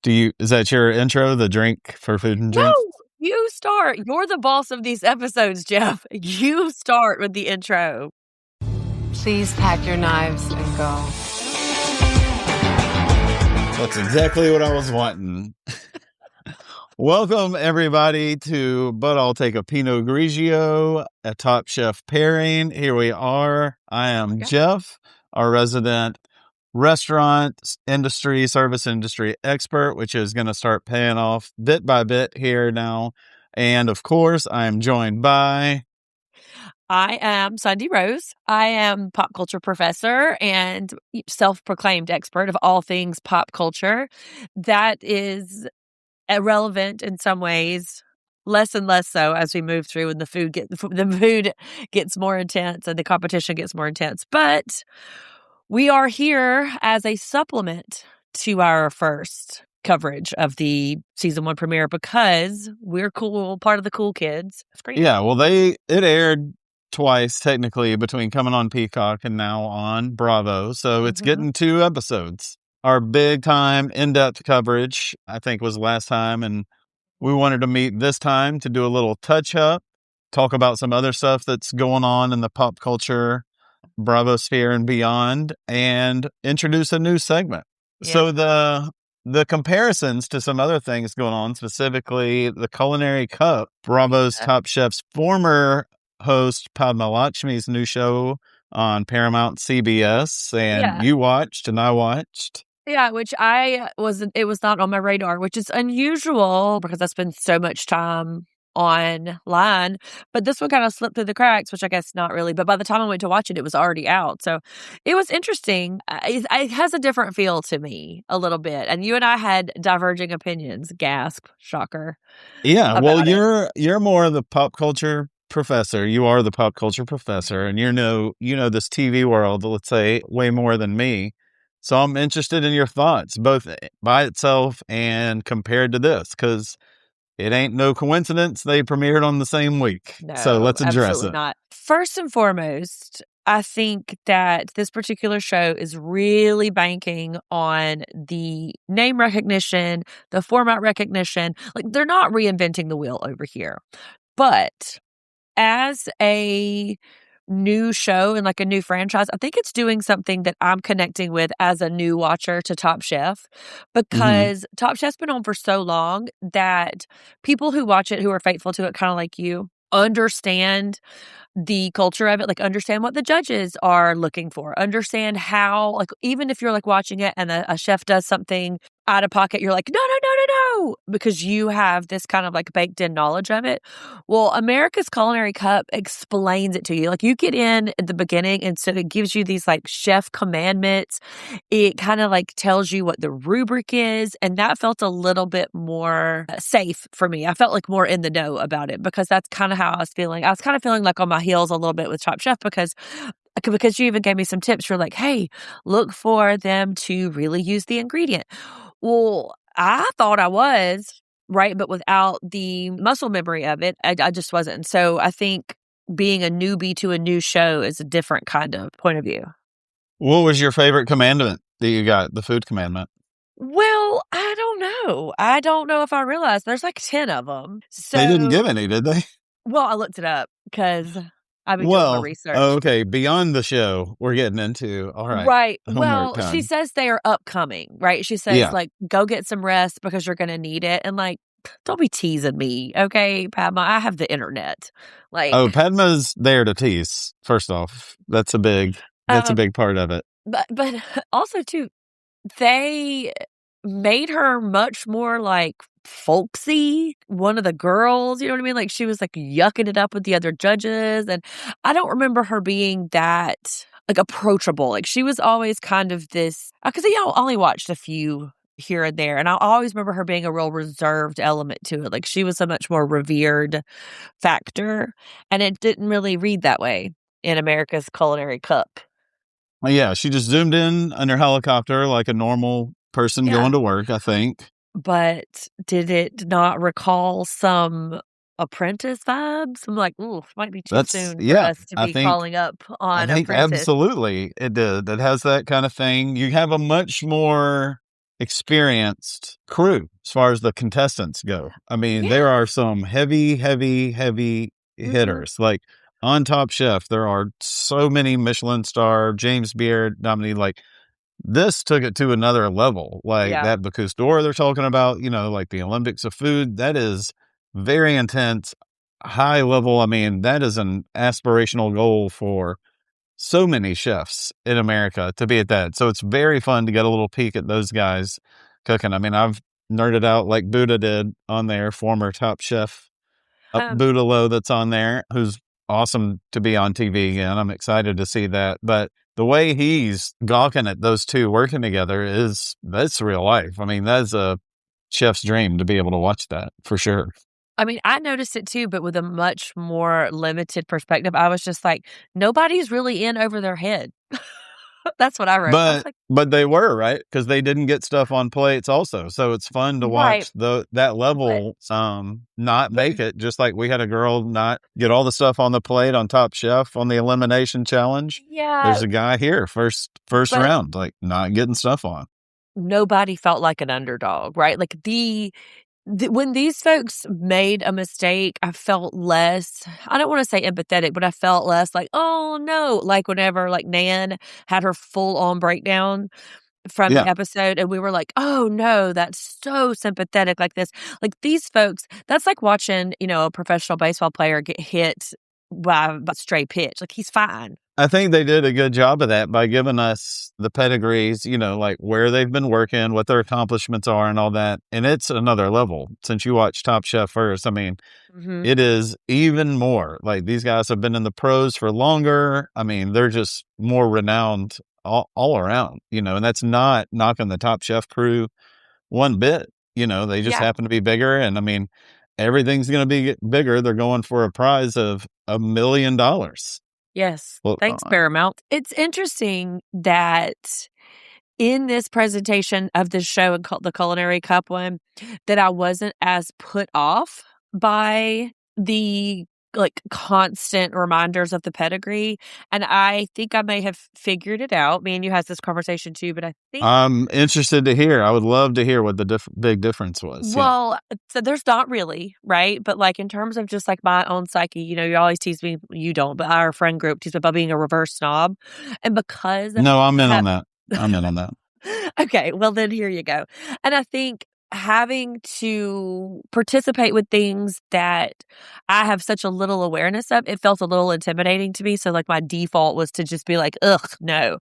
Is that your intro, the drink for food and No, drink? you start. You're the boss of these episodes, Jeff. You start with the intro. Please pack your knives and go. That's exactly what I was wanting. Welcome, everybody, to But I'll Take a Pinot Grigio, a Top Chef pairing. Here we are. I am Jeff, our resident restaurant industry, service industry expert, which is going to start paying off bit by bit here now. And of course, I am joined by... I am Sundi Rose. I am pop culture professor and self-proclaimed expert of all things pop culture. That is irrelevant in some ways, less and less so as we move through and the food gets more intense and the competition gets more intense. But we are here as a supplement to our first coverage of the season 1 premiere because we're cool, part of the cool kids. Yeah, well, it aired twice technically between coming on Peacock and now on Bravo, so it's getting 2 episodes. Our big time in-depth coverage, I think, was last time, and we wanted to meet this time to do a little touch up, talk about some other stuff that's going on in the pop culture Bravo sphere and beyond, and introduce a new segment. Yeah. So the comparisons to some other things going on, specifically the Culinary Cup, Bravo's Top Chef's former host Padma Lakshmi's new show on Paramount CBS, and you watched and I watched. Yeah, which it was not on my radar, which is unusual because I spend so much time online, but this one kind of slipped through the cracks, which I guess not really, but by the time I went to watch it, it was already out. So it was interesting. It has a different feel to me a little bit. And you and I had diverging opinions. Gasp. Shocker. Yeah. Well, you're more of the pop culture professor. You are the pop culture professor, and you know this TV world, let's say, way more than me. So I'm interested in your thoughts, both by itself and compared to this, because it ain't no coincidence they premiered on the same week. No, so let's address it. Not. First and foremost, I think that this particular show is really banking on the name recognition, the format recognition. Like, they're not reinventing the wheel over here. But as a new show and like a new franchise, I think it's doing something that I'm connecting with as a new watcher to Top Chef, because Top Chef's been on for so long that people who watch it, who are faithful to it, kind of like you, understand the culture of it, like understand what the judges are looking for, understand how, like, even if you're like watching it and a chef does something out of pocket, you're like, no, because you have this kind of like baked in knowledge of it. Well, America's Culinary Cup explains it to you. Like, you get in at the beginning, and so it gives you these like chef commandments. It kind of like tells you what the rubric is, and that felt a little bit more safe for me. I felt like more in the know about it, because that's kind of how I was feeling. I was kind of feeling like on my heels a little bit with Top Chef, because you even gave me some tips. You're like, hey, look for them to really use the ingredient. Well, I thought I was, right? But without the muscle memory of it, I just wasn't. So I think being a newbie to a new show is a different kind of point of view. What was your favorite commandment that you got, the food commandment? Well, I don't know. I don't know if I realized there's like 10 of them. So they didn't give any, did they? Well, I looked it up because I've been doing my research. Okay. Beyond the show, we're getting into, all right. Right. Well, she says they are upcoming, right? She says, like, go get some rest because you're going to need it. And like, don't be teasing me, okay, Padma? I have the internet. Like, oh, Padma's there to tease. First off, that's a big part of it. But also too, they made her much more like folksy, one of the girls, you know what I mean? Like, she was like yucking it up with the other judges, and I don't remember her being that like approachable. Like, she was always kind of this, because I only watched a few here and there, and I always remember her being a real reserved element to it. Like, she was a much more revered factor, and it didn't really read that way in America's Culinary Cup. Well, yeah, she just zoomed in her helicopter like a normal person going to work, I think. But did it not recall some Apprentice vibes? I'm like, ooh, might be too soon for us to be calling up on Apprentice. Absolutely it did. It has that kind of thing. You have a much more experienced crew as far as the contestants go. I mean, there are some heavy hitters. Like on Top Chef, there are so many Michelin star, James Beard, Dominique, like this took it to another level. Like that Bocuse d'Or they're talking about, like the Olympics of food, that is very intense, high level. I mean, that is an aspirational goal for so many chefs in America to be at that. So it's very fun to get a little peek at those guys cooking. I mean, I've nerded out like Buddha did on there, former Top Chef Buddha Low that's on there, who's awesome to be on TV again. I'm excited to see that. But the way he's gawking at those two working together that's real life. I mean, that's a chef's dream to be able to watch that for sure. I mean, I noticed it too, but with a much more limited perspective. I was just like, nobody's really in over their head. That's what I wrote. But they were, right? Because they didn't get stuff on plates also. So it's fun to watch that level not make it. Just like we had a girl not get all the stuff on the plate on Top Chef on the elimination challenge. Yeah. There's a guy here, first round, like not getting stuff on. Nobody felt like an underdog, right? Like when these folks made a mistake, I felt less, I don't want to say empathetic, but I felt less like, oh no, like whenever like Nan had her full on breakdown from the episode and we were like, oh no, that's so sympathetic like this. Like these folks, that's like watching, a professional baseball player get hit by a stray pitch. Like he's fine. I think they did a good job of that by giving us the pedigrees, like where they've been working, what their accomplishments are and all that. And it's another level. Since you watched Top Chef first, I mean, it is even more. Like these guys have been in the pros for longer. I mean, they're just more renowned all around, and that's not knocking the Top Chef crew one bit. They just happen to be bigger. And I mean, everything's going to be bigger. They're going for a prize of $1 million. Yes. Well, thanks, Paramount. It's interesting that in this presentation of this show and the Culinary Cup one, that I wasn't as put off by the constant reminders of the pedigree. And I think I may have figured it out. Me and you had this conversation too, but I think I'm interested to hear. I would love to hear what the big difference was. Well, so there's not really, right? But in terms of just my own psyche, you always tease me, you don't, but our friend group tease me about being a reverse snob. And because No, I'm in on that. I'm in on that. Okay, well then here you go. And I think having to participate with things that I have such a little awareness of, it felt a little intimidating to me. So my default was to just be like, ugh, no.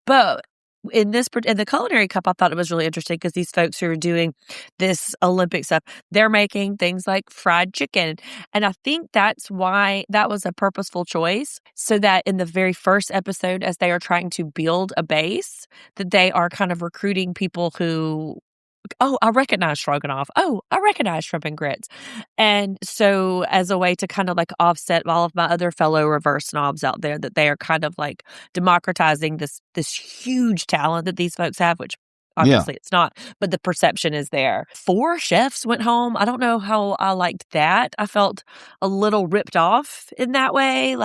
But in the Culinary Cup, I thought it was really interesting because these folks who are doing this Olympic stuff, they're making things like fried chicken. And I think that's why that was a purposeful choice, so that in the very first episode, as they are trying to build a base, that they are kind of recruiting people who, oh, I recognize stroganoff. Oh, I recognize shrimp and grits. And so as a way to kind of offset all of my other fellow reverse snobs out there, that they are kind of democratizing this huge talent that these folks have, which obviously it's not, but the perception is there. 4 chefs went home. I don't know how I liked that. I felt a little ripped off in that way.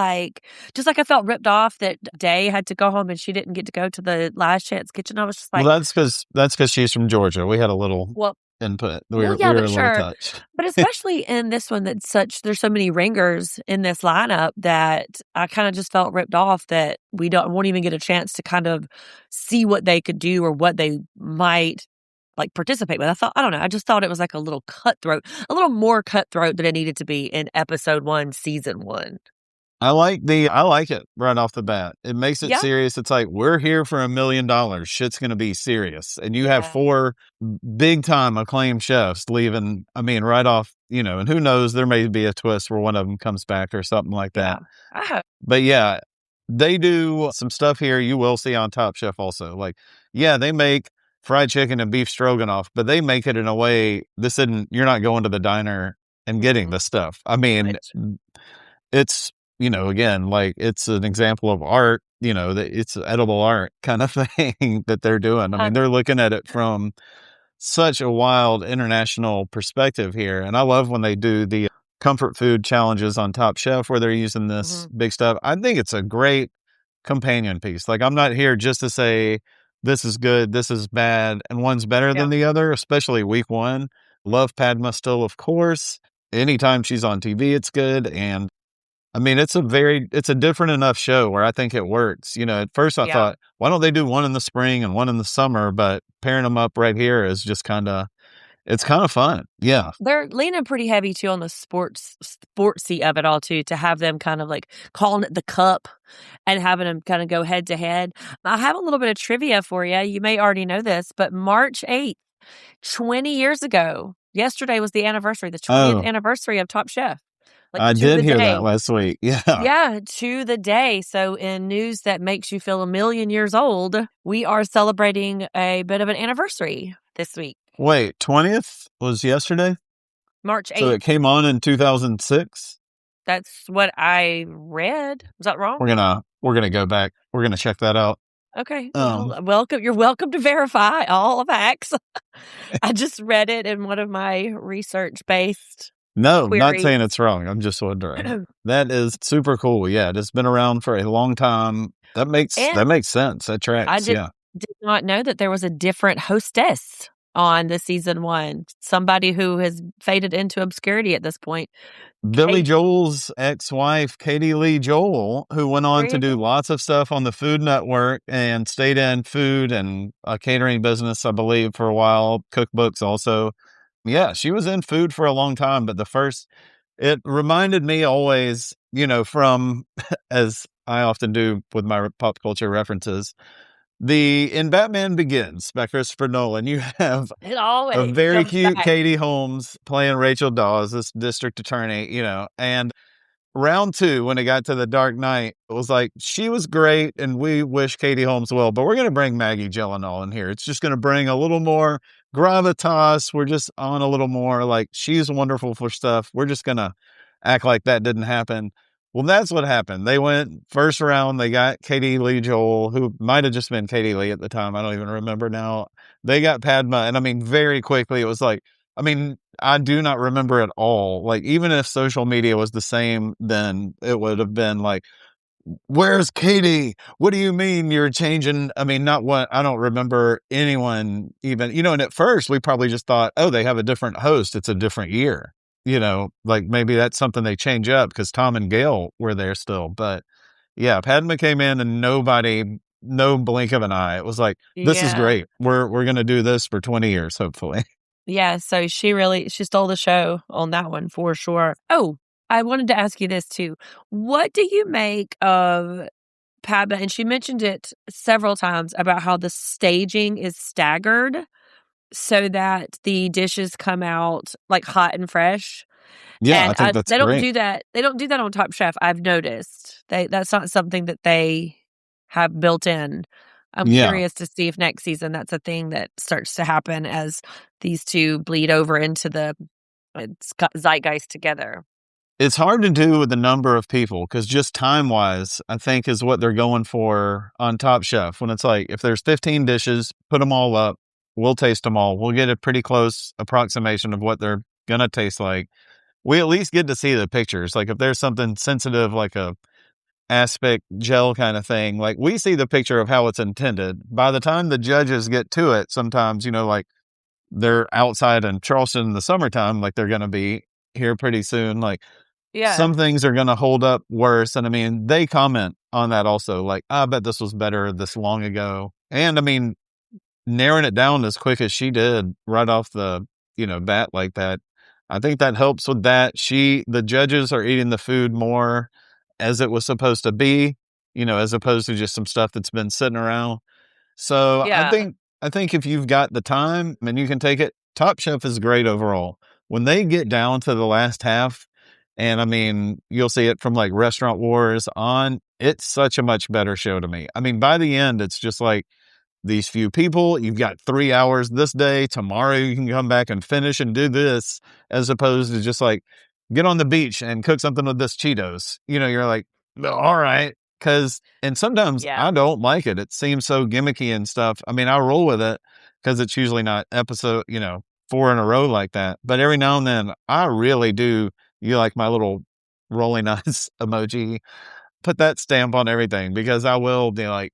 Just like I felt ripped off that Day had to go home and she didn't get to go to the Last Chance Kitchen. I was just like, well, that's because she's from Georgia. We had a little input. We were a little touched. But especially in this one, there's so many ringers in this lineup that I kind of just felt ripped off that we won't even get a chance to kind of see what they could do or what they might participate with. I don't know. I just thought it was a little cutthroat, a little more cutthroat than it needed to be in episode 1, season 1. I like it right off the bat. It makes it serious. It's like, we're here for $1 million. Shit's going to be serious. And you have 4 big time acclaimed chefs leaving. I mean, right off, and who knows, there may be a twist where one of them comes back or something like that. But they do some stuff here you will see on Top Chef also. They make fried chicken and beef stroganoff, but they make it in a way, you're not going to the diner and getting the stuff. I mean, it's, again, it's an example of art, that it's edible art kind of thing that they're doing. I mean, they're looking at it from such a wild international perspective here. And I love when they do the comfort food challenges on Top Chef where they're using this big stuff. I think it's a great companion piece. I'm not here just to say this is good, this is bad, and one's better than the other, especially week one. Love Padma still, of course. Anytime she's on TV, it's good. And I mean, it's a different enough show where I think it works. At first I thought, why don't they do one in the spring and one in the summer? But pairing them up right here is just it's kind of fun. Yeah. They're leaning pretty heavy too on the sportsy of it all too, to have them kind of like calling it the cup and having them kind of go head to head. I have a little bit of trivia for you. You may already know this, but March 8th, 20 years ago, yesterday was the anniversary, the 20th anniversary of Top Chef. I did hear that last week. Yeah. Yeah, to the day. So in news that makes you feel a million years old, we are celebrating a bit of an anniversary this week. Wait, 20th was yesterday? March 8th. So it came on in 2006? That's what I read. Was that wrong? We're gonna go back. We're gonna check that out. Okay. Welcome. You're welcome to verify all facts. I just read it in one of my research-based No, queries. not saying it's wrong. I'm just wondering. That is super cool. Yeah, it's been around for a long time. That makes sense. That tracks. I did not know that there was a different hostess on the season one. Somebody who has faded into obscurity at this point. Billy Joel's ex-wife, Katie Lee Joel, who went on to do lots of stuff on the Food Network and stayed in food and a catering business, I believe, for a while. Cookbooks also. Yeah, she was in food for a long time, but it reminded me always, from, as I often do with my pop culture references, in Batman Begins by Christopher Nolan, you have a very cute Katie Holmes playing Rachel Dawes, this district attorney, and round two, when it got to the Dark Knight, it was like, she was great and we wish Katie Holmes well, but we're going to bring Maggie Gyllenhaal in here. It's just going to bring a little more gravitas. We're just on a little more, like, she's wonderful for stuff. We're just going to act like that didn't happen. Well, that's what happened. They went first round. They got Katie Lee Joel, who might have just been Katie Lee at the time. I don't even remember now. They got Padma. And I mean, very quickly, it was like, I do not remember at all. Like, even if social media was the same, then it would have been like, where's Katie? What do you mean you're changing? I don't remember anyone even, and at first we probably just thought, oh, they have a different host. It's a different year. Like maybe that's something they change up because Tom and Gail were there still. But yeah, Padma came in and no blink of an eye. It was like, this is great. We're going to do this for 20 years, hopefully. Yeah. So she stole the show on that one for sure. Oh, I wanted to ask you this too. What do you make of Padma? And she mentioned it several times about how the staging is staggered so that the dishes come out like hot and fresh. Yeah, and I think that's they don't great. do that. They don't do that on Top Chef. I've noticed that's not something that they have built in. I'm curious to see if next season that's a thing that starts to happen as these two bleed over into the zeitgeist together. It's hard to do with the number of people because just time-wise, I think is what they're going for on Top Chef. When it's like, if there's 15 dishes, put them all up. We'll taste them all. We'll get a pretty close approximation of what they're going to taste like. We at least get to see the pictures. Like if there's something sensitive, like a aspic gel kind of thing, like we see the picture of how it's intended. By the time the judges get to it, sometimes, like they're outside in Charleston in the summertime, like they're going to be here pretty soon. Like some things are going to hold up worse. And they comment on that also. Like, I bet this was better this long ago. And narrowing it down as quick as she did right off the, bat like that. I think that helps with that. The judges are eating the food more as it was supposed to be, as opposed to just some stuff that's been sitting around. So I think if you've got the time and you can take it, Top Chef is great overall. When they get down to the last half, and you'll see it from like Restaurant Wars on, it's such a much better show to me. By the end, it's just like, these few people, you've got 3 hours this day. Tomorrow you can come back and finish and do this, as opposed to just like, get on the beach and cook something with this Cheetos. You're like, all right. And sometimes I don't like it. It seems so gimmicky and stuff. I roll with it because it's usually not episode, 4 in a row like that. But every now and then I really do. You like my little rolling eyes emoji, put that stamp on everything because I will be like,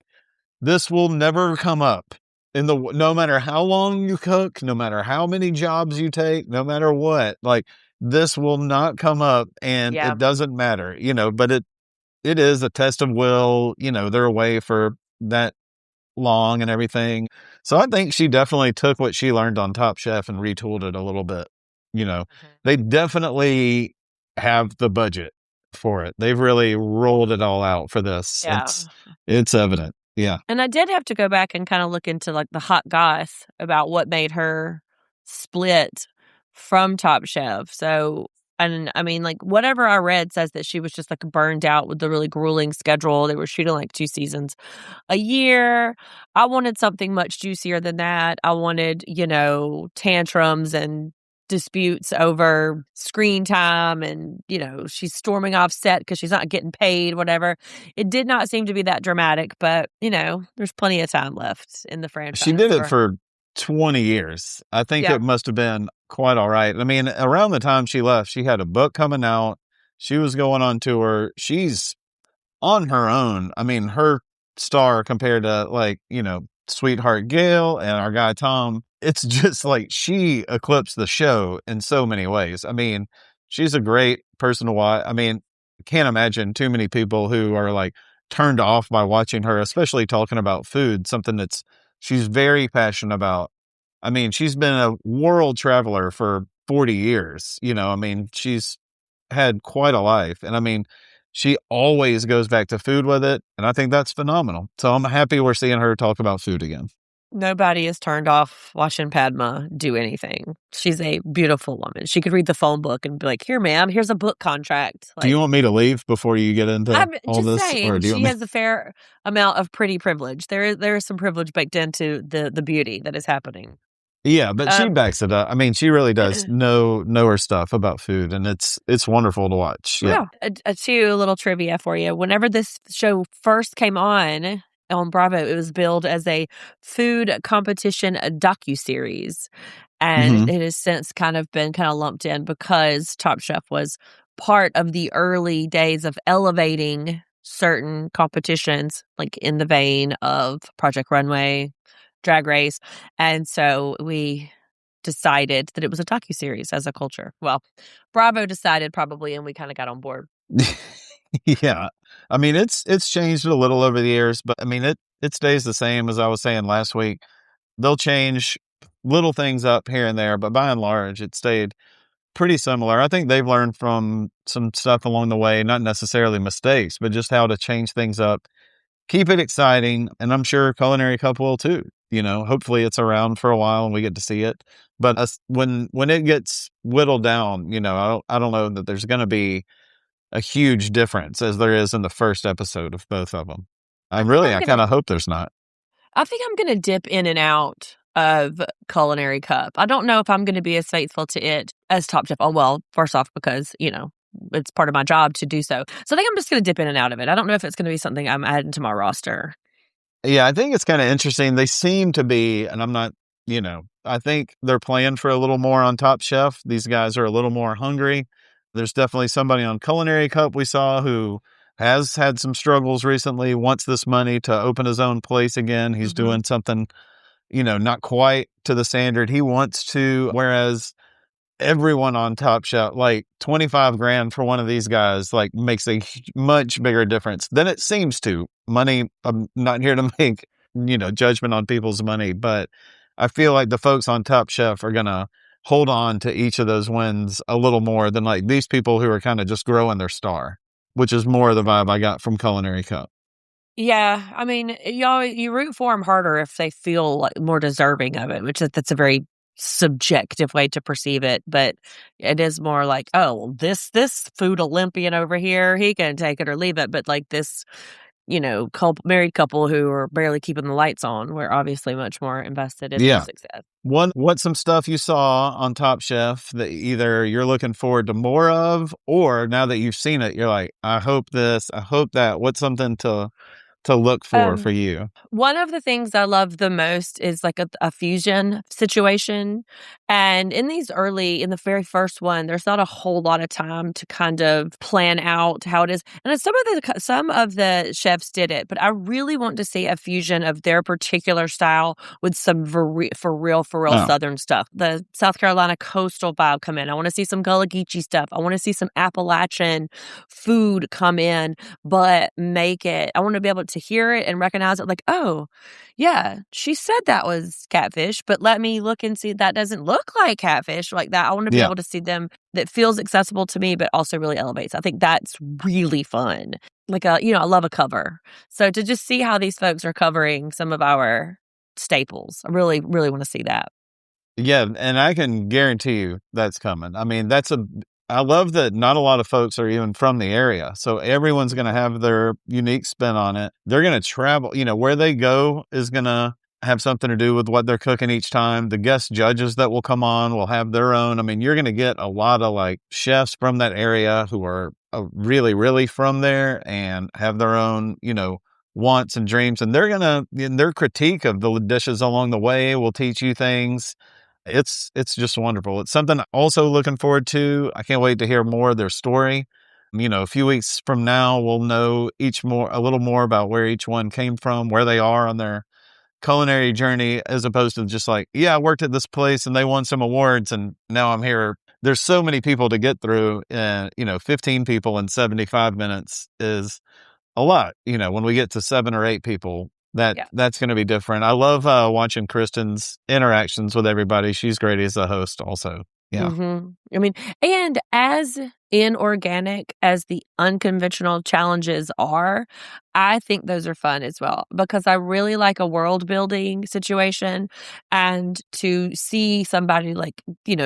this will never come up no matter how long you cook, no matter how many jobs you take, no matter what, like this will not come up and Yeah. it doesn't matter, but it is a test of will, they're away for that long and everything. So I think she definitely took what she learned on Top Chef and retooled it a little bit. They definitely have the budget for it. They've really rolled it all out for this. Yeah. It's evident. Yeah. And I did have to go back and kind of look into like the hot goss about what made her split from Top Chef. So, and I mean, like whatever I read says that she was just like burned out with the really grueling schedule. They were shooting like 2 seasons a year. I wanted something much juicier than that. I wanted, tantrums and disputes over screen time and, she's storming off set because she's not getting paid, whatever. It did not seem to be that dramatic, but, there's plenty of time left in the franchise. She did it for 20 years. I think it must have been quite all right. I mean, around the time she left, she had a book coming out. She was going on tour. She's on her own. I mean, her star compared to Sweetheart Gail and our guy Tom, it's just like she eclipsed the show in so many ways. I mean, she's a great person to watch. I mean, can't imagine too many people who are like turned off by watching her, especially talking about food, something she's very passionate about. I mean, she's been a world traveler for 40 years. I mean, she's had quite a life. And I mean, she always goes back to food with it. And I think that's phenomenal. So I'm happy we're seeing her talk about food again. Nobody is turned off watching Padma do anything. She's a beautiful woman. She could read the phone book and be like, here, ma'am, here's a book contract. Do you want me to leave before you get into all this? Saying, or she has a fair amount of pretty privilege. There is some privilege baked into the beauty that is happening. Yeah, but she backs it up. I mean, she really does know her stuff about food, and it's wonderful to watch. Yeah. A little trivia for you. Whenever this show first came on Bravo, it was billed as a food competition docuseries. And it has since been lumped in because Top Chef was part of the early days of elevating certain competitions, like in the vein of Project Runway, Drag Race. And so we decided that it was a docuseries as a culture. Well, Bravo decided probably, and we kind of got on board. Yeah. I mean, it's changed a little over the years, but I mean, it stays the same as I was saying last week. They'll change little things up here and there, but by and large, it stayed pretty similar. I think they've learned from some stuff along the way, not necessarily mistakes, but just how to change things up, keep it exciting. And I'm sure Culinary Cup will too. Hopefully it's around for a while and we get to see it. But when it gets whittled down, I don't know that there's going to be a huge difference as there is in the first episode of both of them. I kind of hope there's not. I think I'm going to dip in and out of Culinary Cup. I don't know if I'm going to be as faithful to it as Top Chef. Oh, well, first off, because, it's part of my job to do so. So I think I'm just going to dip in and out of it. I don't know if it's going to be something I'm adding to my roster. Yeah, I think it's kind of interesting. They seem to be, and I'm not, I think they're playing for a little more on Top Chef. These guys are a little more hungry. There's definitely somebody on Culinary Cup we saw who has had some struggles recently, wants this money to open his own place again. He's doing something, not quite to the standard he wants to, whereas everyone on Top Chef, like 25 grand for one of these guys, like makes a much bigger difference than it seems to. Money, I'm not here to make, judgment on people's money, but I feel like the folks on Top Chef are going to hold on to each of those wins a little more than like these people who are kind of just growing their star, which is more of the vibe I got from Culinary Cup. Yeah, I mean, you root for them harder if they feel like more deserving of it, that's a very subjective way to perceive it, but it is more like, oh, this food Olympian over here, he can take it or leave it, but like this, married couple who are barely keeping the lights on, we're obviously much more invested in their success. What's some stuff you saw on Top Chef that either you're looking forward to more of, or now that you've seen it, you're like, I hope this, I hope that. What's something to to look for you? One of the things I love the most is like a fusion situation. And in the very first one, there's not a whole lot of time to kind of plan out how it is. And some of the chefs did it, but I really want to see a fusion of their particular style with some for real Southern stuff. The South Carolina coastal vibe come in. I want to see some Gullah Geechee stuff. I want to see some Appalachian food come in, but I want to be able to hear it and recognize it like, oh, yeah, she said that was catfish, but let me look and see that doesn't look like catfish like that. I want to be able to see them that feels accessible to me, but also really elevates. I think that's really fun. Like I love a cover. So to just see how these folks are covering some of our staples, I really, really want to see that. Yeah, and I can guarantee you that's coming. I mean, I love that not a lot of folks are even from the area. So everyone's going to have their unique spin on it. They're going to travel, where they go is going to have something to do with what they're cooking each time. The guest judges that will come on will have their own. I mean, you're going to get a lot of like chefs from that area who are really, really from there and have their own, wants and dreams. And their critique of the dishes along the way will teach you things. It's just wonderful. It's something also looking forward to. I can't wait to hear more of their story. A few weeks from now, we'll know a little more about where each one came from, where they are on their culinary journey, as opposed to just like, I worked at this place and they won some awards and now I'm here. There's so many people to get through, and 15 people in 75 minutes is a lot. When we get to 7 or 8 people, that's going to be different. I love watching Kristen's interactions with everybody. She's great as a host also. Yeah. Mm-hmm. I mean, and as inorganic as the unconventional challenges are, I think those are fun as well, because I really like a world building situation, and to see somebody like,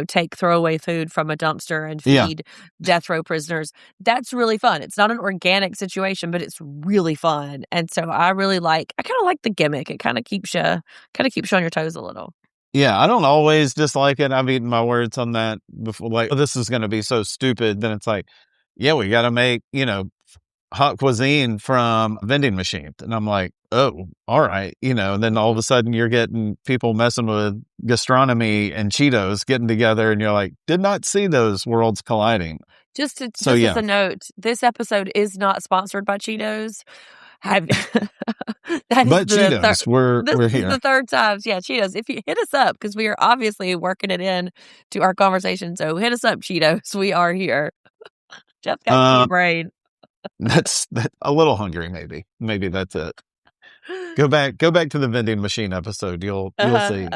take throwaway food from a dumpster and feed death row prisoners, that's really fun. It's not an organic situation, but it's really fun. And so I kind of like the gimmick. It kind of keeps you on your toes a little. Yeah, I don't always dislike it. I've eaten my words on that before. Like, this is going to be so stupid. Then it's like, we got to make, hot cuisine from a vending machine. And I'm like, oh, all right. And then all of a sudden you're getting people messing with gastronomy and Cheetos getting together. And you're like, did not see those worlds colliding. Just as a note, this episode is not sponsored by Cheetos. Cheetos, we're here. The third time. Yeah, Cheetos. If you hit us up, because we are obviously working it in to our conversation. So hit us up, Cheetos. We are here. Jeff got a brain. That's a little hungry, maybe. Maybe that's it. Go back to the vending machine episode. You'll see.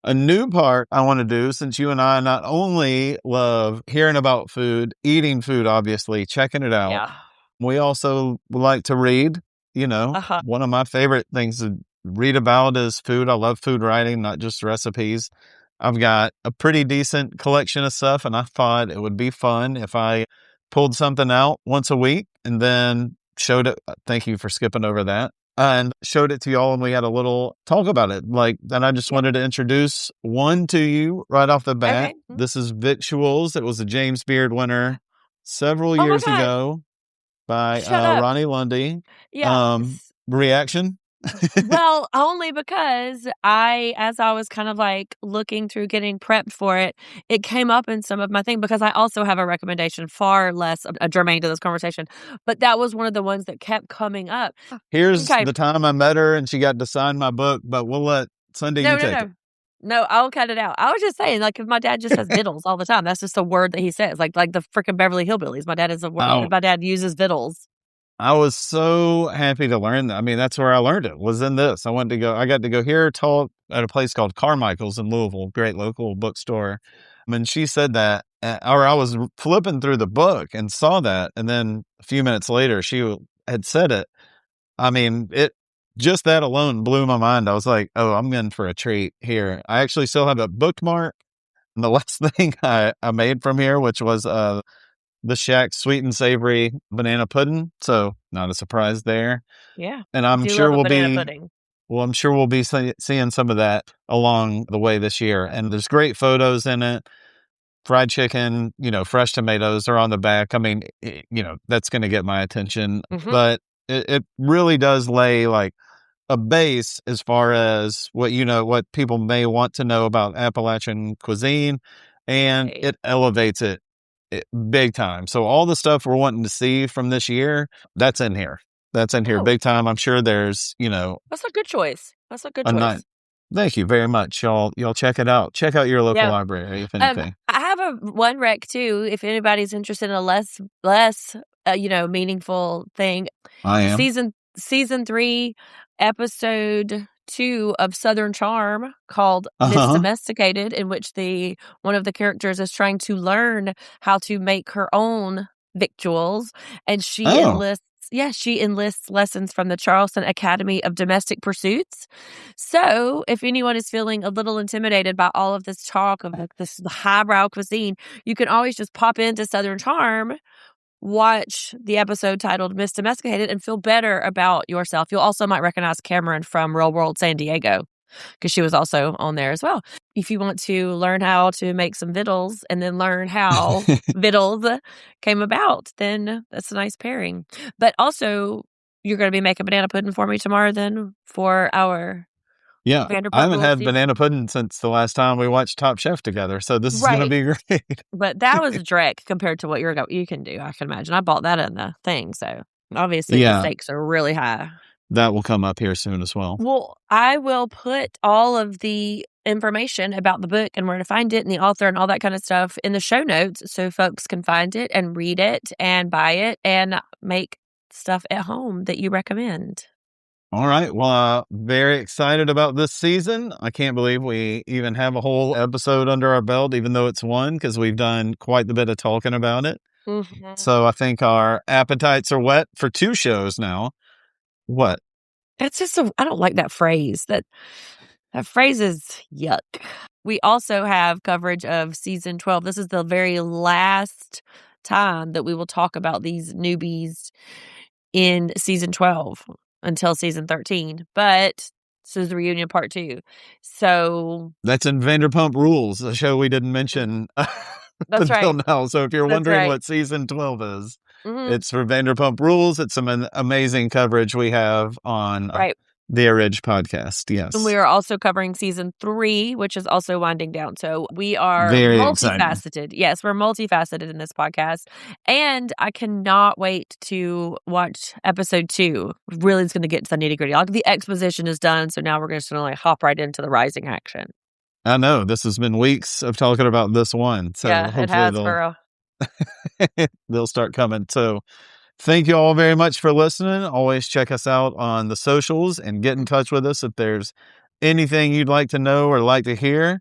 A new part I want to do, since you and I not only love hearing about food, eating food, obviously, checking it out. Yeah. We also like to read. One of my favorite things to read about is food. I love food writing, not just recipes. I've got a pretty decent collection of stuff, and I thought it would be fun if I pulled something out once a week and then showed it. Thank you for skipping over that. And showed it to y'all, and we had a little talk about it. Then I just wanted to introduce one to you right off the bat. Okay. This is Victuals. It was a James Beard winner several years ago by Ronnie Lundy. Yeah. Reaction? Well, only because as I was kind of like looking through getting prepped for it, it came up in some of my things, because I also have a recommendation far less germane to this conversation. But that was one of the ones that kept coming up. Here's the time I met her and she got to sign my book, but we'll let Sunday take it. No, I'll cut it out. I was just saying, like, if my dad just says vittles all the time, that's just a word that he says, like the freaking Beverly Hillbillies. My dad is a word. My dad uses vittles. I was so happy to learn that. I mean, that's where I learned it, was in this. I got to go hear talk at a place called Carmichael's in Louisville, great local bookstore. I mean, she said that, or I was flipping through the book and saw that. And then a few minutes later, she had said it. I mean, just that alone blew my mind. I was like, oh, I'm in for a treat here. I actually still have a bookmark. And the last thing I made from here, which was the Shack sweet and savory banana pudding. So not a surprise there. Yeah. And I'm sure we'll be seeing some of that along the way this year. And there's great photos in it. Fried chicken, fresh tomatoes are on the back. I mean, that's going to get my attention. Mm-hmm. But it really does lay like a base as far as what people may want to know about Appalachian cuisine, and it elevates it big time. So all the stuff we're wanting to see from this year, that's in here. That's in here big time. I'm sure there's, That's a good choice. That's a good a choice. night. Thank you very much. Y'all check it out. Check out your local library, if anything. I have one rec too, if anybody's interested in a less meaningful thing. I am. Season 3, episode 2 of Southern Charm, called Miss Domesticated, in which one of the characters is trying to learn how to make her own victuals, and she enlists lessons from the Charleston Academy of Domestic Pursuits. So if anyone is feeling a little intimidated by all of this talk of this highbrow cuisine, you can always just pop into Southern Charm, watch the episode titled Miss Domesticated, and feel better about yourself. You'll also might recognize Cameron from Real World San Diego, because she was also on there as well. If you want to learn how to make some victuals and then learn how victuals came about, then that's a nice pairing. But also, you're going to be making banana pudding for me tomorrow then for our Vanderpump I haven't Rules had season. banana pudding since the last time we watched Top Chef together, so this is going to be great. But that was a dreck compared to what you can do, I can imagine. I bought that in the thing, so obviously the stakes are really high. That will come up here soon as well. Well, I will put all of the information about the book and where to find it and the author and all that kind of stuff in the show notes, so folks can find it and read it and buy it and make stuff at home that you recommend. All right. Well, very excited about this season. I can't believe we even have a whole episode under our belt, even though it's one, because we've done quite the bit of talking about it. Mm-hmm. So I think our appetites are wet for 2 shows now. What? That's just I don't like that phrase. That phrase is yuck. We also have coverage of season 12. This is the very last time that we will talk about these newbies in season 12 until season 13. But this is the reunion part 2. So that's in Vanderpump Rules, a show we didn't mention until now. So if you're wondering what season 12 is, it's for Vanderpump Rules. It's some amazing coverage we have on the Ridge podcast. Yes. And we are also covering season 3, which is also winding down. So we are very multifaceted. Exciting. Yes, we're multifaceted in this podcast. And I cannot wait to watch episode 2. Really, it's going to get to the nitty gritty. The exposition is done. So now we're just going to hop right into the rising action. I know. This has been weeks of talking about this one. So hopefully it has, girl. They'll start coming. So thank you all very much for listening. Always check us out on the socials and get in touch with us if there's anything you'd like to know or like to hear.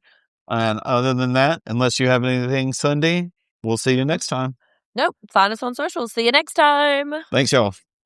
And other than that, unless you have anything, Sunday, we'll see you next time. Nope. Find us on socials. See you next time. Thanks, y'all.